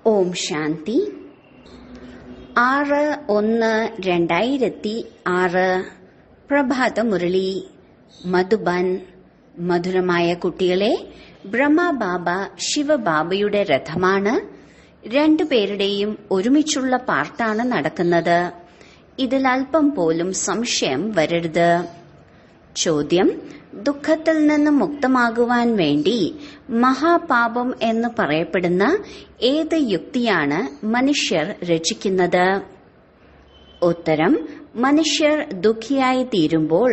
ഓം ശാന്തി. 6/1/2006 പ്രഭാത മുരളി മധുബൻ. മധുരമായ കുട്ടികളെ, ബ്രഹ്മബാബ ശിവബാബയുടെ രഥമാണ്. രണ്ടുപേരുടെയും ഒരുമിച്ചുള്ള പാർട്ടാണ് നടക്കുന്നത്. ഇതിൽ അല്പം പോലും സംശയം വരരുത്. ചോദ്യം: ദുഃഖത്തിൽ നിന്ന് മുക്തമാകുവാൻ വേണ്ടി മഹാപാപം എന്ന് പറയപ്പെടുന്ന ഏത് യുക്തിയാണ് മനുഷ്യർ രചിക്കുന്നത്? ഉത്തരം: മനുഷ്യർ ദുഃഖിയായി തീരുമ്പോൾ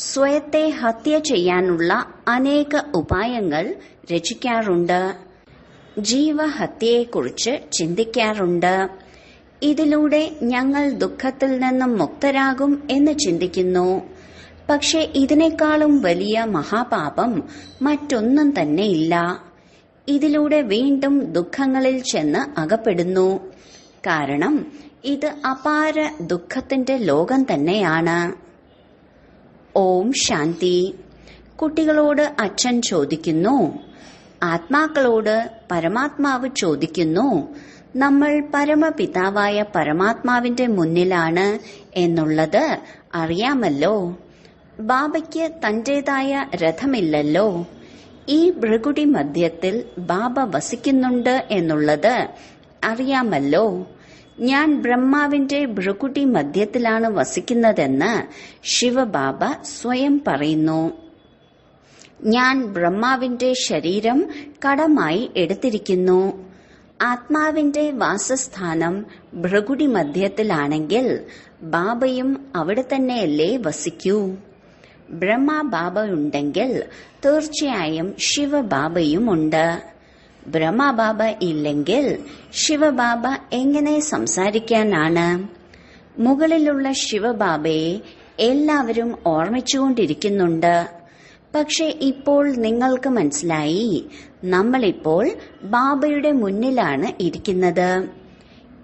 സ്വയത്തെ ഹത്യ ചെയ്യാനുള്ള അനേക ഉപായങ്ങൾ രചിക്കാറുണ്ട്. ജീവഹത്യയെക്കുറിച്ച് ചിന്തിക്കാറുണ്ട്. ഇതിലൂടെ ഞങ്ങൾ ദുഃഖത്തിൽ നിന്നും മുക്തരാകും എന്ന് ചിന്തിക്കുന്നു. പക്ഷെ ഇതിനേക്കാളും വലിയ മഹാപാപം മറ്റൊന്നും തന്നെയില്ല. ഇതിലൂടെ വീണ്ടും ദുഃഖങ്ങളിൽ ചെന്ന് അകപ്പെടുന്നു. കാരണം ഇത് അപാര ദുഃഖത്തിന്റെ ലോകം തന്നെയാണ്. ഓം ശാന്തി. കുട്ടികളോട് അച്ഛൻ ചോദിക്കുന്നു, ആത്മാക്കളോട് പരമാത്മാവ് ചോദിക്കുന്നു, നമ്മൾ പരമപിതാവായ പരമാത്മാവിന്റെ മുന്നിലാണ് എന്നുള്ളത് അറിയാമല്ലോ. ബാബയ്ക്ക് തന്റേതായ രഥമില്ലല്ലോ. ഈ ഭൃഗുടി മധ്യത്തിൽ ബാബ വസിക്കുന്നുണ്ട് എന്നുള്ളത് അറിയാമല്ലോ. ഞാൻ ബ്രഹ്മാവിന്റെ ഭൃഗുടി മധ്യത്തിലാണ് വസിക്കുന്നതെന്ന് ശിവബാബ സ്വയം പറയുന്നു. ഞാൻ ബ്രഹ്മാവിന്റെ ശരീരം കടമായി എടുത്തിരിക്കുന്നു. ആത്മാവിന്റെ വാസസ്ഥാനം ഭൃഗുടി മധ്യത്തിലാണെങ്കിൽ ബാബയും അവിടെ തന്നെയല്ലേ വസിക്കൂ? ബ്രഹ്മബാബ ഉണ്ടെങ്കിൽ തീർച്ചയായും ശിവബാബയും ഉണ്ട്. ബ്രഹ്മബാബ ഇല്ലെങ്കിൽ ശിവബാബ എങ്ങനെ സംസാരിക്കാനാണ്? മുകളിലുള്ള ശിവബാബയെ എല്ലാവരും ഓർമ്മിച്ചുകൊണ്ടിരിക്കുന്നുണ്ട്. പക്ഷെ ഇപ്പോൾ നിങ്ങൾക്ക് മനസ്സിലായി, നമ്മളിപ്പോൾ ബാബയുടെ മുന്നിലാണ് ഇരിക്കുന്നത്.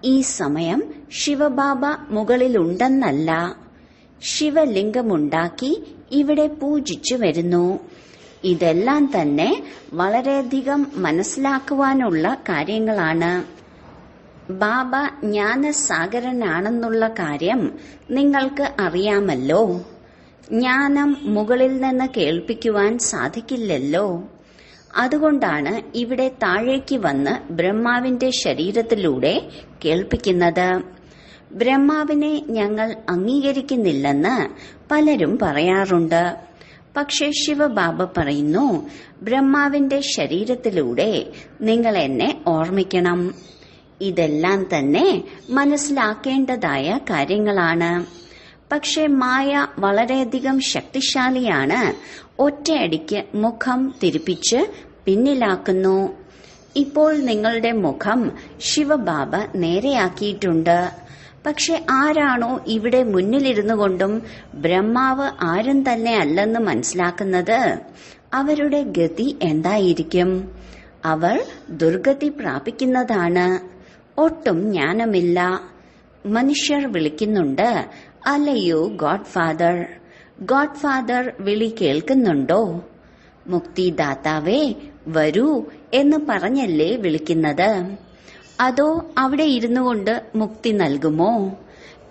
ഈ സമയം ശിവബാബ മുകളിലുണ്ടെന്നല്ല, ശിവലിംഗമുണ്ടാക്കി ഇവിടെ പൂജിച്ചു വരുന്നു. ഇതെല്ലാം തന്നെ വളരെയധികം മനസ്സിലാക്കുവാനുള്ള കാര്യങ്ങളാണ്. ബാബ ജ്ഞാനസാഗരനാണെന്നുള്ള കാര്യം നിങ്ങൾക്ക് അറിയാമല്ലോ. ജ്ഞാനം മുകളിൽ നിന്ന് കേൾപ്പിക്കുവാൻ സാധിക്കില്ലല്ലോ. അതുകൊണ്ടാണ് ഇവിടെ താഴേക്ക് വന്ന് ബ്രഹ്മാവിന്റെ ശരീരത്തിലൂടെ കേൾപ്പിക്കുന്നത്. ബ്രഹ്മാവിനെ ഞങ്ങൾ അംഗീകരിക്കുന്നില്ലെന്ന് പലരും പറയാറുണ്ട്. പക്ഷെ ശിവബാബ പറയുന്നു, ബ്രഹ്മാവിന്റെ ശരീരത്തിലൂടെ നിങ്ങൾ എന്നെ ഓർമ്മിക്കണം. ഇതെല്ലാം തന്നെ മനസ്സിലാക്കേണ്ടതായ കാര്യങ്ങളാണ്. പക്ഷെ മായ വളരെയധികം ശക്തിശാലിയാണ്. ഒറ്റയടിക്ക് മുഖം തിരിപ്പിച്ച് പിന്നിലാക്കുന്നു. ഇപ്പോൾ നിങ്ങളുടെ മുഖം ശിവബാബ നേരെയാക്കിയിട്ടുണ്ട്. പക്ഷെ ആരാണോ ഇവിടെ മുന്നിലിരുന്നു കൊണ്ടും ബ്രഹ്മാവ് ആരും തന്നെ അല്ലെന്ന് മനസ്സിലാക്കുന്നത്, അവരുടെ ഗതി എന്തായിരിക്കും? അവർ ദുർഗതി പ്രാപിക്കുന്നതാണ്. ഒട്ടും ജ്ഞാനമില്ല. മനുഷ്യർ വിളിക്കുന്നുണ്ട്, അല്ലയോ ഗോഡ് ഫാദർ. ഗോഡ് ഫാദർ വിളി കേൾക്കുന്നുണ്ടോ? മുക്തിദാതാവേ വരൂ എന്ന് പറഞ്ഞല്ലേ വിളിക്കുന്നത്? അതോ അവിടെ ഇരുന്നു കൊണ്ട് മുക്തി നൽകുമോ?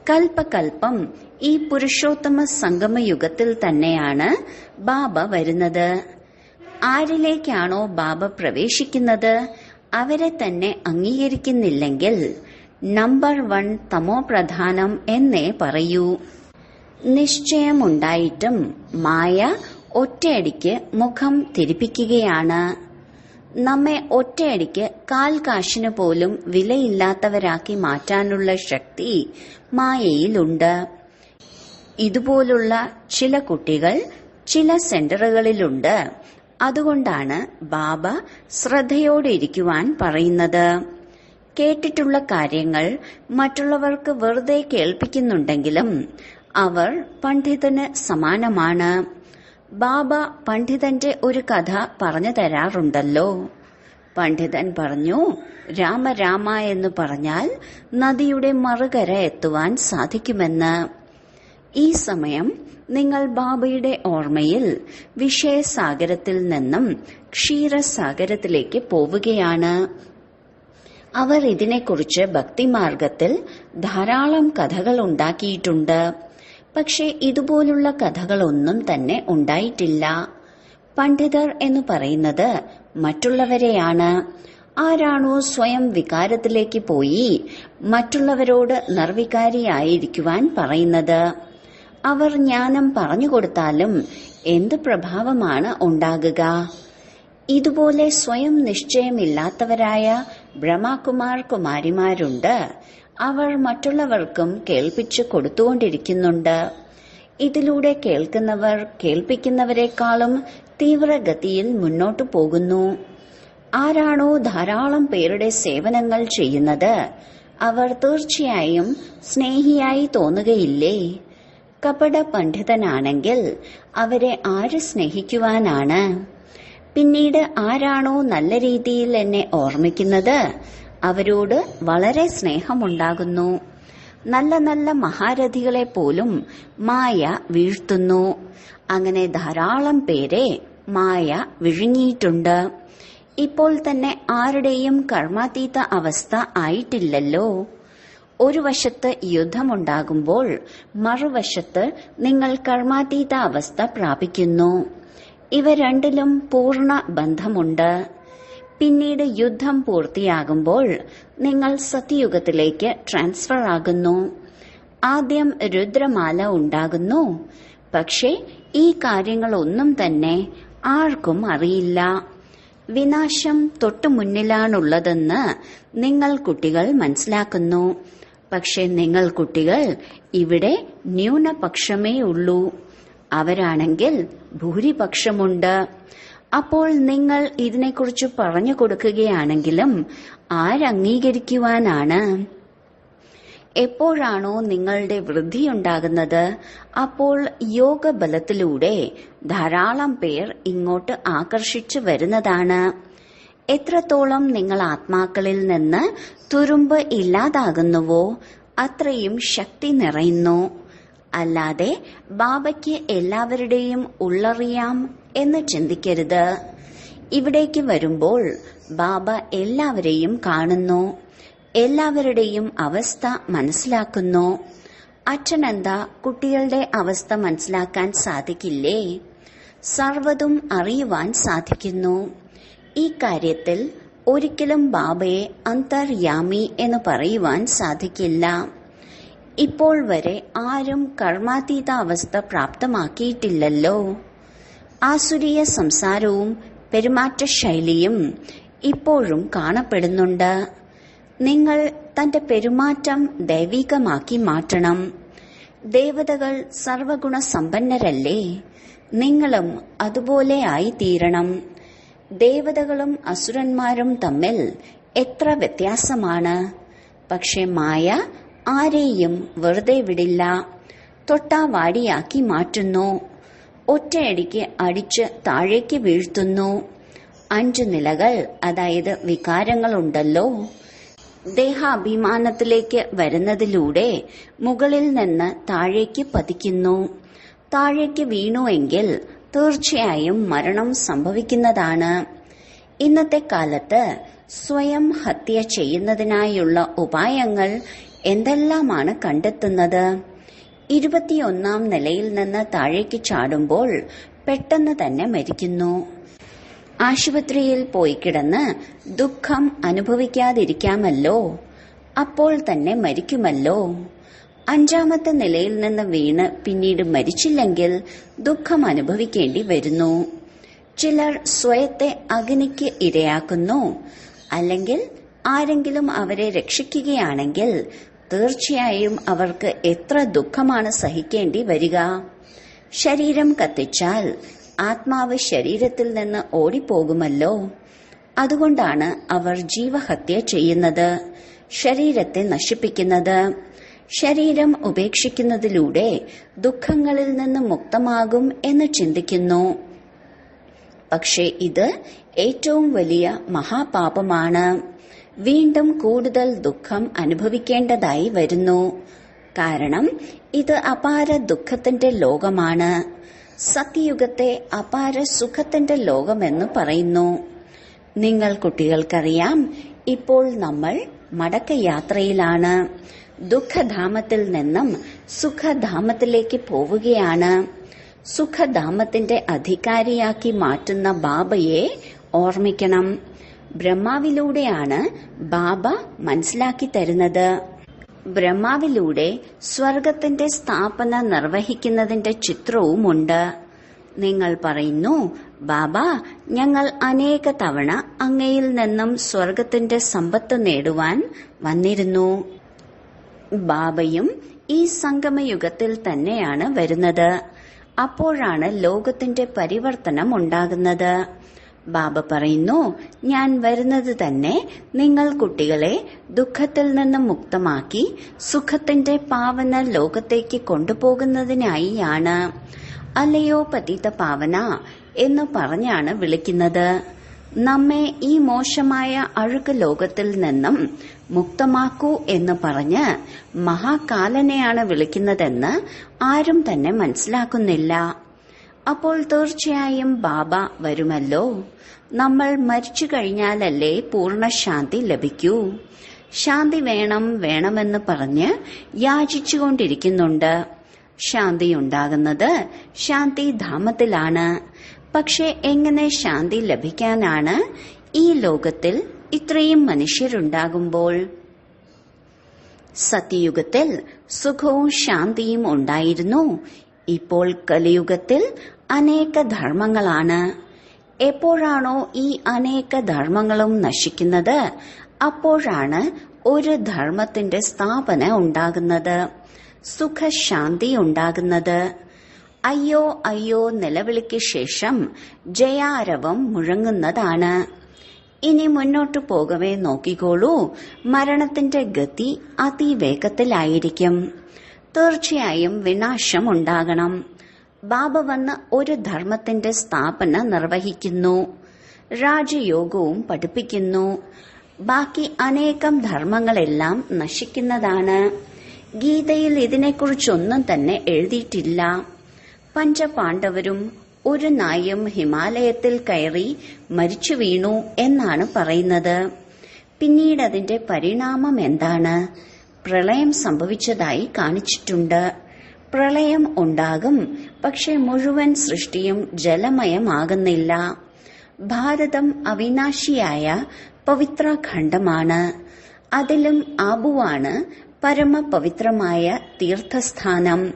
കൽപ്പകൽപ്പം ഈ പുരുഷോത്തമ സംഗമയുഗത്തിൽ തന്നെയാണ് ബാബ വരുന്നത്. ആരിലേക്കാണോ ബാബ പ്രവേശിക്കുന്നത് അവരെ തന്നെ അംഗീകരിക്കുന്നില്ലെങ്കിൽ നമ്പർ 1 തമോ പ്രധാനം എന്നേ പറയൂ. നിശ്ചയമുണ്ടായിട്ടും മായ ഒറ്റയടിക്ക് മുഖം തിരിപ്പിക്കുകയാണ്. നമ്മെ ഒറ്റയടിക്ക് കാൽകാശിന് പോലും വിലയില്ലാത്തവരാക്കി മാറ്റാനുള്ള ശക്തി മായയിലുണ്ട്. ഇതുപോലുള്ള ചില കുട്ടികൾ ചില സെന്ററുകളിലുണ്ട്. അതുകൊണ്ടാണ് ബാബ ശ്രദ്ധയോടെ ഇരിക്കുവാൻ പറയുന്നത്. കേട്ടിട്ടുള്ള കാര്യങ്ങൾ മറ്റുള്ളവർക്ക് വെറുതെ കേൾപ്പിക്കുന്നുണ്ടെങ്കിലും അവർ പണ്ഡിതന് സമാനമാണ്. ബാബ പണ്ഡിതന്റെ ഒരു കഥ പറഞ്ഞു തരാറുണ്ടല്ലോ. പണ്ഡിതൻ പറഞ്ഞു, രാമ രാമ എന്ന് പറഞ്ഞാൽ നദിയുടെ മറുകര എത്തുവാൻ സാധിക്കുമെന്ന്. ഈ സമയം നിങ്ങൾ ബാബയുടെ ഓർമ്മയിൽ വിഷയസാഗരത്തിൽ നിന്നും ക്ഷീരസാഗരത്തിലേക്ക് പോവുകയാണ്. അവർ ഇതിനെക്കുറിച്ച് ഭക്തിമാർഗത്തിൽ ധാരാളം കഥകൾ ഉണ്ടാക്കിയിട്ടുണ്ട്. പക്ഷെ ഇതുപോലുള്ള കഥകളൊന്നും തന്നെ ഉണ്ടായിട്ടില്ല. പണ്ഡിതർ എന്ന് പറയുന്നത് മറ്റുള്ളവരെയാണ്. ആരാണോ സ്വയം വികാരത്തിലേക്ക് പോയി മറ്റുള്ളവരോട് നിർവികാരിയായിരിക്കുവാൻ പറയുന്നത്, അവർ ജ്ഞാനം പറഞ്ഞുകൊടുത്താലും എന്ത് പ്രഭാവമാണ് ഉണ്ടാകുക? ഇതുപോലെ സ്വയം നിശ്ചയമില്ലാത്തവരായ ബ്രഹ്മകുമാർ കുമാരിമാരുണ്ട്. അവർ മറ്റുള്ളവർക്കും കേൾപ്പിച്ചു കൊടുത്തുകൊണ്ടിരിക്കുന്നുണ്ട്. ഇതിലൂടെ കേൾക്കുന്നവർ കേൾപ്പിക്കുന്നവരെക്കാളും തീവ്രഗതിയിൽ മുന്നോട്ടു പോകുന്നു. ആരാണോ ധാരാളം പേരുടെ സേവനങ്ങൾ ചെയ്യുന്നത്, അവർ തീർച്ചയായും സ്നേഹിയായി തോന്നുകയില്ലേ? കപട പണ്ഡിതനാണെങ്കിൽ അവരെ ആര് സ്നേഹിക്കുവാനാണ്? പിന്നീട് ആരാണോ നല്ല രീതിയിൽ എന്നെ ഓർമ്മിക്കുന്നത്, അവരോട് വളരെ സ്നേഹമുണ്ടാകുന്നു. നല്ല നല്ല മഹാരഥികളെ പോലും മായ വീഴ്ത്തുന്നു. അങ്ങനെ ധാരാളം പേരെ മായ വിഴുങ്ങിയിട്ടുണ്ട്. ഇപ്പോൾ തന്നെ ആരുടെയും കർമാതീത അവസ്ഥ ആയിട്ടില്ലല്ലോ. ഒരു വശത്ത് യുദ്ധമുണ്ടാകുമ്പോൾ മറുവശത്ത് നിങ്ങൾ കർമാതീത അവസ്ഥ പ്രാപിക്കുന്നു. ഇവ രണ്ടിലും പൂർണ്ണ ബന്ധമുണ്ട്. പിന്നീട് യുദ്ധം പൂർത്തിയാകുമ്പോൾ നിങ്ങൾ സത്യയുഗത്തിലേക്ക് ട്രാൻസ്ഫർ ആകുന്നു. ആദ്യം രുദ്രമാല ഉണ്ടാകുന്നു. പക്ഷേ ഈ കാര്യങ്ങളൊന്നും തന്നെ ആർക്കും അറിയില്ല. വിനാശം തൊട്ടു മുന്നിലാണുള്ളതെന്ന് നിങ്ങൾ കുട്ടികൾ മനസ്സിലാക്കുന്നു. പക്ഷെ നിങ്ങൾ കുട്ടികൾ ഇവിടെ ന്യൂനപക്ഷമേ ഉള്ളൂ. അവരാണെങ്കിൽ ഭൂരിപക്ഷമുണ്ട്. അപ്പോൾ നിങ്ങൾ ഇതിനെക്കുറിച്ച് പറഞ്ഞു കൊടുക്കുകയാണെങ്കിലും ആരംഗീകരിക്കുവാനാണ്? എപ്പോഴാണോ നിങ്ങളുടെ വൃദ്ധിയുണ്ടാകുന്നത്, അപ്പോൾ യോഗബലത്തിലൂടെ ധാരാളം പേർ ഇങ്ങോട്ട് ആകർഷിച്ചു വരുന്നതാണ്. എത്രത്തോളം നിങ്ങൾ ആത്മാക്കളിൽ നിന്ന് തുരുമ്പ് ഇല്ലാതാകുന്നുവോ അത്രയും ശക്തി നിറയുന്നു. അല്ലാതെ ബാബയ്ക്ക് എല്ലാവരുടെയും ഉള്ളറിയാം എന്ന് ചിന്തിക്കരുത്. ഇവിടേക്ക് വരുമ്പോൾ ബാബ എല്ലാവരെയും കാണുന്നു, എല്ലാവരുടെയും അവസ്ഥ മനസ്സിലാക്കുന്നു. അച്ഛനെന്താ കുട്ടികളുടെ അവസ്ഥ മനസ്സിലാക്കാൻ സാധിക്കില്ലേ? സർവ്വതും അറിയുവാൻ സാധിക്കുന്നു. ഈ കാര്യത്തിൽ ഒരിക്കലും ബാബയെ അന്തർയാമി എന്ന് പറയുവാൻ സാധിക്കില്ല. ഇപ്പോൾ വരെ ആരും കർമാതീത അവസ്ഥ പ്രാപ്തമാക്കിയിട്ടില്ലല്ലോ. ആസുരീയ സംസാരവും പെരുമാറ്റ ശൈലിയും ഇപ്പോഴും കാണപ്പെടുന്നുണ്ട്. നിങ്ങൾ തന്റെ പെരുമാറ്റം ദൈവികമാക്കി മാറ്റണം. ദേവതകൾ സർവഗുണ സമ്പന്നരല്ലേ? നിങ്ങളും അതുപോലെ ആയിത്തീരണം. ദേവതകളും അസുരന്മാരും തമ്മിൽ എത്ര വ്യത്യാസമാണ്! പക്ഷെ മായ ആരെയും വെറുതെ വിടില്ല. തൊട്ടാവാടിയാക്കി മാറ്റുന്നു. ഒറ്റയടിക്ക് അടിച്ച് താഴേക്ക് വീഴ്ത്തുന്നു. 5 നിലകൾ, അതായത് വികാരങ്ങളുണ്ടല്ലോ. ദേഹാഭിമാനത്തിലേക്ക് വരുന്നതിലൂടെ മുകളിൽ നിന്ന് താഴേക്ക് പതിക്കുന്നു. താഴേക്ക് വീണുവെങ്കിൽ തീർച്ചയായും മരണം സംഭവിക്കുന്നതാണ്. ഇന്നത്തെ കാലത്ത് സ്വയം ഹത്യ ചെയ്യുന്നതിനായുള്ള ഉപായങ്ങൾ എന്തെല്ലാമാണ് കണ്ടെത്തുന്നത്? 21ാം നിലയിൽ നിന്ന് താഴേക്ക് ചാടുമ്പോൾ പെട്ടെന്ന് തന്നെ മരിക്കുന്നു. ആശുപത്രിയിൽ പോയി കിടന്ന് ദുഃഖം അനുഭവിക്കാതിരിക്കാമല്ലോ, അപ്പോൾ തന്നെ മരിക്കുമല്ലോ. 5ാമത്തെ നിലയിൽ നിന്ന് വീണ് പിന്നീട് മരിച്ചില്ലെങ്കിൽ ദുഃഖം അനുഭവിക്കേണ്ടി വരുന്നു. ചിലർ സ്വയത്തെ അഗ്നിക്ക് ഇരയാക്കുന്നു. അല്ലെങ്കിൽ ആരെങ്കിലും അവരെ രക്ഷിക്കുകയാണെങ്കിൽ തീർച്ചയായും അവർക്ക് എത്ര ദുഃഖമാണ് സഹിക്കേണ്ടി വരിക. ശരീരം കത്തിച്ചാൽ ആത്മാവ് ശരീരത്തിൽ നിന്ന് ഓടിപ്പോകുമല്ലോ. അതുകൊണ്ടാണ് അവർ ജീവഹത്യ ചെയ്യുന്നത്, ശരീരത്തെ നശിപ്പിക്കുന്നത്. ശരീരം ഉപേക്ഷിക്കുന്നതിലൂടെ ദുഃഖങ്ങളിൽ നിന്ന് മുക്തമാകും എന്ന് ചിന്തിക്കുന്നു. പക്ഷേ ഇത് ഏറ്റവും വലിയ മഹാപാപമാണ്. വീണ്ടും കൂടുതൽ ദുഃഖം അനുഭവിക്കേണ്ടതായി വരുന്നു. കാരണം ഇത് അപാര ദുഃഖത്തിന്റെ ലോകമാണ്. സത്യയുഗത്തെ അപാര സുഖത്തിന്റെ ലോകമെന്ന് പറയുന്നു. നിങ്ങൾ കുട്ടികൾക്കറിയാം, ഇപ്പോൾ നമ്മൾ മടക്കയാത്രയിലാണ്. ദുഃഖധാമത്തിൽ നിന്നും സുഖധാമത്തിലേക്ക് പോവുകയാണ്. സുഖധാമത്തിന്റെ അധികാരിയാക്കി മാറ്റുന്ന ബാബയെ ഓർമ്മിക്കണം. ബ്രഹ്മാവിലൂടെയാണ് ബാബ മനസ്സിലാക്കി തരുന്നത്. ബ്രഹ്മാവിലൂടെ സ്വർഗത്തിന്റെ സ്ഥാപന നിർവഹിക്കുന്നതിന്റെ ചിത്രവുമുണ്ട്. നിങ്ങൾ പറയുന്നു, ബാബ, ഞങ്ങൾ അനേക തവണ അങ്ങയിൽ നിന്നും സ്വർഗത്തിന്റെ സമ്പത്ത് നേടുവാൻ വന്നിരുന്നു. ബാബയും ഈ സംഗമയുഗത്തിൽ തന്നെയാണ് വരുന്നത്. അപ്പോഴാണ് ലോകത്തിന്റെ പരിവർത്തനം ഉണ്ടാകുന്നത്. ബാബ പറയുന്നു, ഞാൻ വരുന്നത് തന്നെ നിങ്ങൾ കുട്ടികളെ ദുഃഖത്തിൽ നിന്ന് മുക്തമാക്കി സുഖത്തിന്റെ പാവന ലോകത്തേക്ക് കൊണ്ടുപോകുന്നതിനായിയാണ്. അല്ലയോ പതിത പാവന എന്ന് പറഞ്ഞാണ് വിളിക്കുന്നത്. നമ്മെ ഈ മോശമായ അഴുക്ക് ലോകത്തിൽ നിന്നും മുക്തമാക്കൂ എന്ന് പറഞ്ഞ് മഹാകാലനെയാണ് വിളിക്കുന്നതെന്ന് ആരും തന്നെ മനസ്സിലാക്കുന്നില്ല. അപ്പോൾ തീർച്ചയായും ബാബ വരുമല്ലോ. നമ്മൾ മരിച്ചു കഴിഞ്ഞാലല്ലേ പൂർണ്ണ ശാന്തി ലഭിക്കൂ. ശാന്തി വേണമെന്ന് പറഞ്ഞ് യാചിച്ചുകൊണ്ടിരിക്കുന്നുണ്ട്. ശാന്തി ഉണ്ടാകുന്നത് ശാന്തിധാമത്തിലാണ്. പക്ഷെ എങ്ങനെ ശാന്തി ലഭിക്കാനാണ് ഈ ലോകത്തിൽ ഇത്രയും മനുഷ്യരുണ്ടാകുമ്പോൾ? സത്യയുഗത്തിൽ സുഖവും ശാന്തിയും ഉണ്ടായിരുന്നു. ഇപ്പോൾ കലിയുഗത്തിൽ അനേക ധർമ്മങ്ങളാണ്. എപ്പോഴാണോ ഈ അനേക ധർമ്മങ്ങളും നശിക്കുന്നത്, അപ്പോഴാണ് ഒരു ധർമ്മത്തിന്റെ സ്ഥാപന ഉണ്ടാകുന്നത്, സുഖശാന്തി ഉണ്ടാകുന്നത്. അയ്യോ അയ്യോ നിലവിളിക്ക് ശേഷം ജയാരവം മുഴങ്ങുന്നതാണ്. ഇനി മുന്നോട്ടു പോകവേ നോക്കിക്കോളൂ, മരണത്തിന്റെ ഗതി അതിവേഗത്തിലായിരിക്കും. തീർച്ചയായും വിനാശം ഉണ്ടാകണം. ബാബ വന്ന് ഒരു ധർമ്മത്തിന്റെ സ്ഥാപന നിർവഹിക്കുന്നു, രാജയോഗവും പഠിപ്പിക്കുന്നു. ബാക്കി അനേകം ധർമ്മങ്ങളെല്ലാം നശിക്കുന്നതാണ്. ഗീതയിൽ ഇതിനെക്കുറിച്ചൊന്നും തന്നെ എഴുതിയിട്ടില്ല. പഞ്ചപാണ്ഡവരും ഒരു നായും ഹിമാലയത്തിൽ കയറി മരിച്ചു വീണു എന്നാണ് പറയുന്നത്. പിന്നീട് അതിന്റെ പരിണാമം എന്താണ്? പ്രളയം സംഭവിച്ചതായി കാണിച്ചിട്ടുണ്ട്. പ്രളയം ഉണ്ടാകും, പക്ഷെ മുഴുവൻ സൃഷ്ടിയും ജലമയമാകുന്നില്ല. ഭാരതം അവിനാശിയായ പവിത്ര ഖണ്ഡമാണ്. അതിലും ആബുവാണ് പരമപവിത്രമായ തീർത്ഥസ്ഥാനം.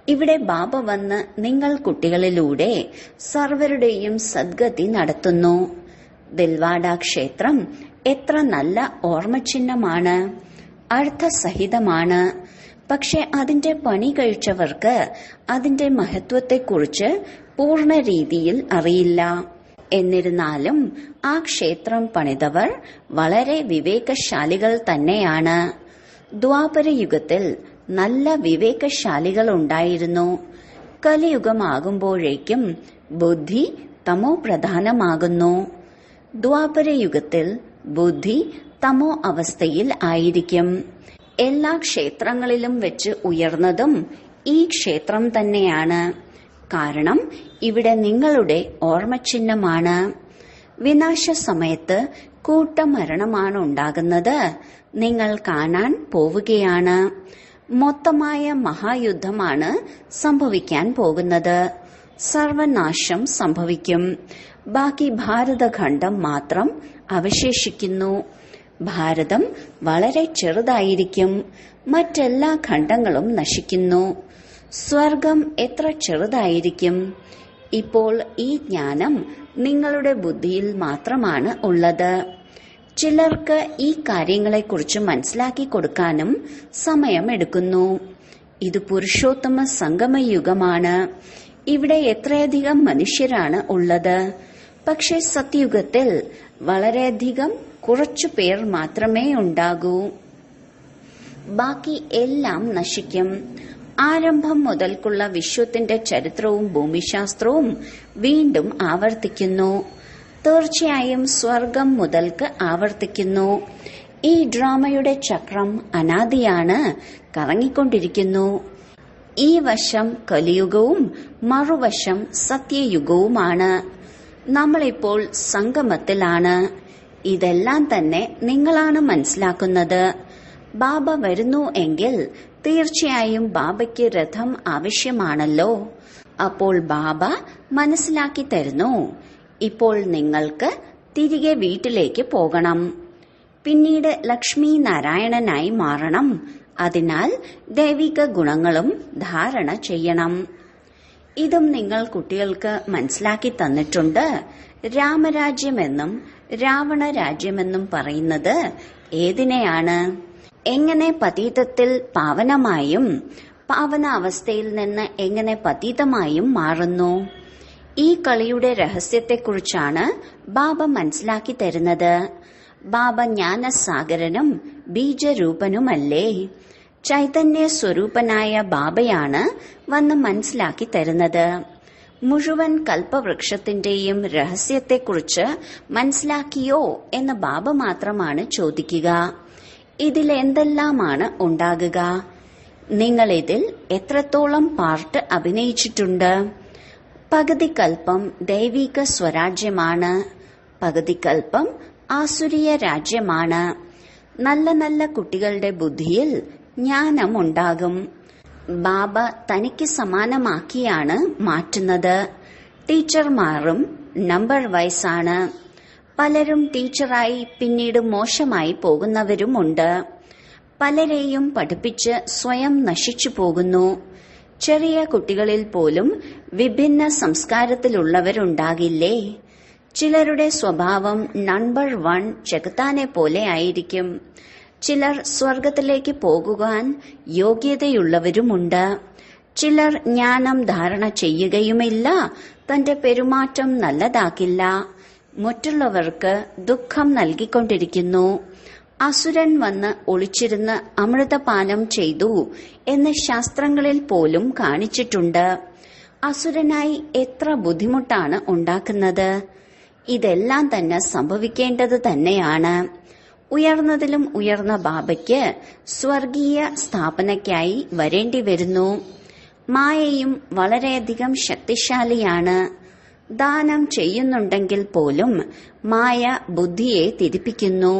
ഇവിടെ ബാബ വന്ന് നിങ്ങൾ കുട്ടികളിലൂടെ സർവരുടെയും സദ്ഗതി നടത്തുന്നു. ദിൽവാഡ ക്ഷേത്രം എത്ര നല്ല ഓർമ്മചിഹ്നമാണ്, അർത്ഥസഹിതമാണ്. പക്ഷെ അതിന്റെ പണി കഴിച്ചവർക്ക് അതിന്റെ മഹത്വത്തെക്കുറിച്ച് പൂർണ്ണ രീതിയിൽ അറിയില്ല. എന്നിരുന്നാലും ആ ക്ഷേത്രം പണിതവർ വളരെ വിവേകശാലികൾ തന്നെയാണ്. ദ്വാപരയുഗത്തിൽ നല്ല വിവേകശാലികൾ ഉണ്ടായിരുന്നു. കലിയുഗമാകുമ്പോഴേക്കും ബുദ്ധി തമോ പ്രധാനമാകുന്നു. ദ്വാപരയുഗത്തിൽ ബുദ്ധി തമോ അവസ്ഥയിൽ ആയിരിക്കും. എല്ലാ ക്ഷേത്രങ്ങളിലും വെച്ച് ഉയർന്നതും ഈ ക്ഷേത്രം തന്നെയാണ്. കാരണം ഇവിടെ നിങ്ങളുടെ ഓർമ്മചിഹ്നമാണ്. വിനാശ സമയത്ത് കൂട്ടമരണമാണ് ഉണ്ടാകുന്നത്. നിങ്ങൾ കാണാൻ പോവുകയാണ്. മൊത്തമായ മഹായുദ്ധമാണ് സംഭവിക്കാൻ പോകുന്നത്. സർവനാശം സംഭവിക്കും. ബാക്കി ഭാരതഖണ്ഡം മാത്രം അവശേഷിക്കുന്നു. ഭാരതം വളരെ ചെറുതായിരിക്കും. മറ്റെല്ലാ ഖണ്ഡങ്ങളും നശിക്കുന്നു. സ്വർഗം എത്ര ചെറുതായിരിക്കും. ഇപ്പോൾ ഈ ജ്ഞാനം നിങ്ങളുടെ ബുദ്ധിയിൽ മാത്രമാണ് ഉള്ളത്. ചിലർക്ക് ഈ കാര്യങ്ങളെക്കുറിച്ച് മനസ്സിലാക്കി കൊടുക്കാനും സമയമെടുക്കുന്നു. ഇത് പുരുഷോത്തമ സംഗമയുഗമാണ്. ഇവിടെ എത്രയധികം മനുഷ്യരാണ് ഉള്ളത്. പക്ഷെ സത്യുഗത്തിൽ വളരെയധികം കുറച്ചു പേർ മാത്രമേ ഉണ്ടാകൂ. ബാക്കി എല്ലാം നശിക്കും. ആരംഭം മുതൽക്കുള്ള വിശ്വത്തിന്റെ ചരിത്രവും ഭൂമിശാസ്ത്രവും വീണ്ടും ആവർത്തിക്കുന്നു. തീർച്ചയായും സ്വർഗം മുതൽക്ക് ആവർത്തിക്കുന്നു. ഈ ഡ്രാമയുടെ ചക്രം അനാദിയാണ്, കറങ്ങിക്കൊണ്ടിരിക്കുന്നു. ഈ വശം കലിയുഗവും മറുവശം സത്യയുഗവുമാണ്. നമ്മളിപ്പോൾ സംഗമത്തിലാണ്. ഇതെല്ലാം തന്നെ നിങ്ങളാണ് മനസ്സിലാക്കുന്നത്. ബാബ വരുന്നു എങ്കിൽ തീർച്ചയായും ബാബയ്ക്ക് രഥം ആവശ്യമാണല്ലോ. അപ്പോൾ ബാബ മനസ്സിലാക്കി തരുന്നു, ഇപ്പോൾ നിങ്ങൾക്ക് തിരികെ വീട്ടിലേക്ക് പോകണം. പിന്നീട് ലക്ഷ്മി നാരായണനായി മാറണം. അതിനാൽ ദൈവിക ഗുണങ്ങളും ധാരണ ചെയ്യണം. ഇതും നിങ്ങൾ കുട്ടികൾക്ക് മനസ്സിലാക്കി തന്നിട്ടുണ്ട്. രാമരാജ്യമെന്നും രാവണ രാജ്യമെന്നും പറയുന്നത് ഏതിനെയാണ്? എങ്ങനെ പതീതത്തിൽ പാവനമായും പാവനാവസ്ഥയിൽ നിന്ന് എങ്ങനെ പതീതമായും മാറുന്നു? ഈ കളിയുടെ രഹസ്യത്തെക്കുറിച്ചാണ് ബാബ മനസ്സിലാക്കി തരുന്നത്. ബാബ ജ്ഞാനസാഗരനും ബീജരൂപനുമല്ലേ? ചൈതന്യ സ്വരൂപനായ ബാബയാണ് വന്ന് മനസ്സിലാക്കി തരുന്നത്. മുഴുവൻ കൽപ്പവൃക്ഷത്തിന്റെയും രഹസ്യത്തെക്കുറിച്ച് മനസ്സിലാക്കിയോ എന്ന് ബാബ മാത്രമാണ് ചോദിക്കുക. ഇതിലെന്തെല്ലാമാണ് ഉണ്ടാകുക? നിങ്ങളിതിൽ എത്രത്തോളം പാർട്ട് അഭിനയിച്ചിട്ടുണ്ട്? പകുതി കൽപ്പം ദൈവിക സ്വരാജ്യമാണ്, പകുതി കൽപ്പം ആസുരീയ രാജ്യമാണ്. നല്ല നല്ല കുട്ടികളുടെ ബുദ്ധിയിൽ ജ്ഞാനമുണ്ടാകും. ബാബ തനിക്ക് സമാനമാക്കിയാണ് മാറ്റുന്നത്. ടീച്ചർമാരും നമ്പർ വൈസാണ്. പലരും ടീച്ചറായി പിന്നീട് മോശമായി പോകുന്നവരുമുണ്ട്. പലരെയും പഠിപ്പിച്ച് സ്വയം നശിച്ചു പോകുന്നു. ചെറിയ കുട്ടികളിൽ പോലും വിഭിന്ന സംസ്കാരത്തിലുള്ളവരുണ്ടാകില്ലേ? ചിലരുടെ സ്വഭാവം നമ്പർ 1 ചെകുത്താനെ പോലെ ആയിരിക്കും. ചിലർ സ്വർഗത്തിലേക്ക് പോകുവാൻ യോഗ്യതയുള്ളവരുമുണ്ട്. ചിലർ ജ്ഞാനം ധാരണ ചെയ്യുകയുമില്ല, തന്റെ പെരുമാറ്റം നല്ലതാക്കില്ല, മറ്റുള്ളവർക്ക് ദുഃഖം നൽകിക്കൊണ്ടിരിക്കുന്നു. അസുരൻ വന്ന് ഒളിച്ചിരുന്ന് അമൃതപാനം ചെയ്തു എന്ന് ശാസ്ത്രങ്ങളിൽ പോലും കാണിച്ചിട്ടുണ്ട്. അസുരനായി എത്ര ബുദ്ധിമുട്ടാണ് ഉണ്ടാക്കുന്നത്. ഇതെല്ലാം തന്നെ സംഭവിക്കേണ്ടത് തന്നെയാണ്. ഉയർന്നതിലും ഉയർന്ന ബാബയ്ക്ക് സ്വർഗീയ സ്ഥാപനയ്ക്കായി വരേണ്ടി വരുന്നു. മായയും വളരെയധികം ശക്തിശാലിയാണ്. ദാനം ചെയ്യുന്നുണ്ടെങ്കിൽ പോലും മായ ബുദ്ധിയെ തിരിപ്പിക്കുന്നു.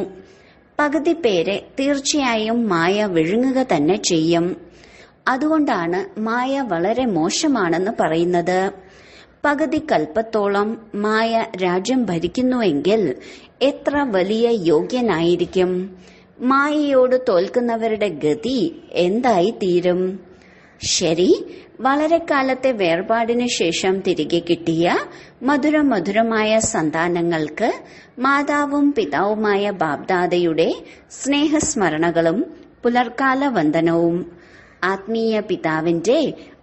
പകുതി പേരെ തീർച്ചയായും മായ വിഴുങ്ങുക തന്നെ ചെയ്യും. അതുകൊണ്ടാണ് മായ വളരെ മോശമാണെന്ന് പറയുന്നത്. പകുതി കൽപ്പത്തോളം മായ രാജ്യം ഭരിക്കുന്നുവെങ്കിൽ എത്ര വലിയ യോഗ്യനായിരിക്കും. മായയോട് തോൽക്കുന്നവരുടെ ഗതി എന്തായി തീരും? ശരി, വളരെ കാലത്തെ വേർപാടിനു ശേഷം തിരികെ കിട്ടിയ മധുരമധുരമായ സന്താനങ്ങൾക്ക് മാതാവും പിതാവുമായ ബാബ്ദാദയുടെ സ്നേഹസ്മരണകളും പുലർക്കാല വന്ദനവും. ആത്മീയ പിതാവിന്റെ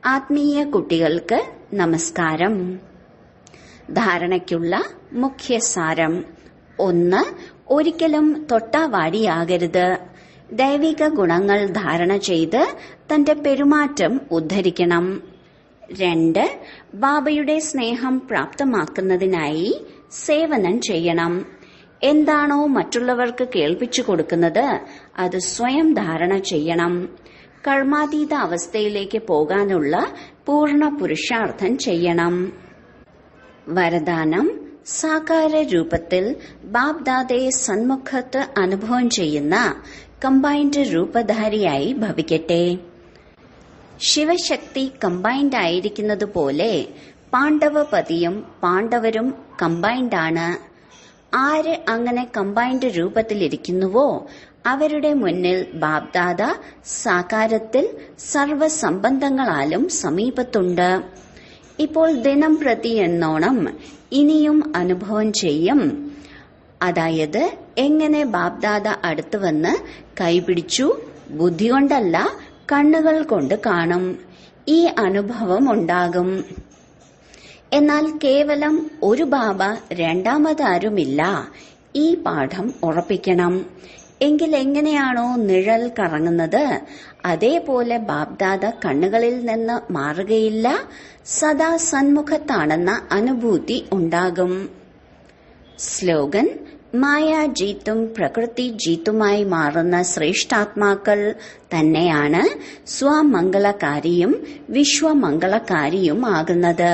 ആത്മീയ കുട്ടികൾക്ക് നമസ്കാരം. ധാരണയ്ക്കുള്ള മുഖ്യസാരം: 1. ഒരിക്കലും തൊട്ടാവാടിയാകരുത്. ദൈവിക ഗുണങ്ങൾ ധാരണ ചെയ്ത് തന്റെ പെരുമാറ്റം ഉദ്ധരിക്കണം. 2. ബാബയുടെ സ്നേഹം പ്രാപ്തമാക്കുന്നതിനായി സേവനം ചെയ്യണം. എന്താണോ മറ്റുള്ളവർക്ക് കേൾപ്പിച്ചു കൊടുക്കുന്നത് അത് സ്വയം ധാരണ ചെയ്യണം. കർമാതീത അവസ്ഥയിലേക്ക് പോകാനുള്ള പൂർണ്ണ പുരുഷാർത്ഥം ചെയ്യണം. വരദാനം: സാകാര രൂപത്തിൽ ബാബ്ദാദയെ സന്മുഖത്ത് അനുഭവം ചെയ്യുന്ന കമ്പൈൻഡ് രൂപധാരിയായി ഭവിക്കട്ടെ. ശിവശക്തി കമ്പൈൻഡ് ആയിരിക്കുന്നതുപോലെ പാണ്ഡവപതിയും പാണ്ഡവരും കമ്പൈൻഡാണ്. ആര് അങ്ങനെ കമ്പൈൻഡ് രൂപത്തിലിരിക്കുന്നുവോ അവരുടെ മുന്നിൽ ബാബ്ദാദ സാകാരത്തിൽ സർവസംബന്ധങ്ങളാലും സമീപത്തുണ്ട്. ഇപ്പോൾ ദിനം പ്രതി എന്നോണം ഇനിയും അനുഭവം ചെയ്യും. അതായത് എങ്ങനെ ബാബ്ദാദ അടുത്തു വന്ന് കൈപിടിച്ചു, ബുദ്ധി കൊണ്ടല്ല കണ്ണുകൾ കൊണ്ട് കാണും. ഈ അനുഭവം ഉണ്ടാകും. എന്നാൽ കേവലം ഒരു ബാബ രണ്ടാമതാരുമില്ല. ഈ പാഠം ഉറപ്പിക്കണം. എങ്കിൽ എങ്ങനെയാണോ നിഴൽ കറങ്ങുന്നത് അതേപോലെ ബാബ്ദാദ കണ്ണുകളിൽ നിന്ന് മാറുകയില്ല. സദാ സന്മുഖത്താണെന്ന അനുഭൂതി ഉണ്ടാകും. സ്ലോഗൻ: മായ ജീത്തും പ്രകൃതി ജീത്തുമായി മാറുന്ന ശ്രേഷ്ഠാത്മാക്കൾ തന്നെയാണ് സ്വമംഗളകാരിയും വിശ്വമംഗളകാരിയും ആകുന്നത്.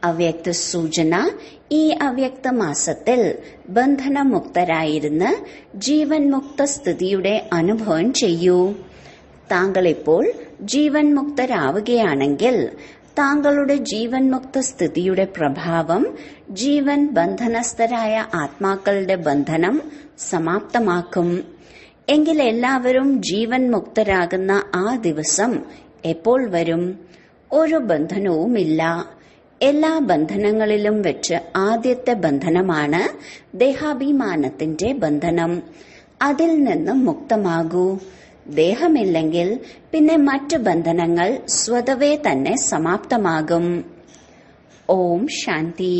അവ്യക്ത സൂചന: ഈ അവ്യക്ത മാസത്തിൽ ബന്ധനമുക്തരായിരുന്ന് ജീവൻ മുക്ത സ്ഥിതിയുടെ അനുഭവം ചെയ്യൂ. താങ്കൾ ഇപ്പോൾ ജീവൻ മുക്തരാവുകയാണെങ്കിൽ താങ്കളുടെ ജീവൻ മുക്ത സ്ഥിതിയുടെ പ്രഭാവം ജീവൻ ബന്ധനസ്ഥരായ ആത്മാക്കളുടെ ബന്ധനം സമാപ്തമാക്കും. എങ്കിൽ എല്ലാവരും ജീവൻ മുക്തരാകുന്ന ആ ദിവസം എപ്പോൾ വരും? ഒരു ബന്ധനവുമില്ല. എല്ലാ ബന്ധനങ്ങളിലും വെച്ച് ആദ്യത്തെ ബന്ധനമാണ് ദേഹാഭിമാനത്തിന്റെ ബന്ധനം. അതിൽ നിന്ന് മുക്തമാകൂ. ദേഹമില്ലെങ്കിൽ പിന്നെ മറ്റ് ബന്ധനങ്ങൾ സ്വതവേ തന്നെ സമാപ്തമാകും. ഓം ശാന്തി.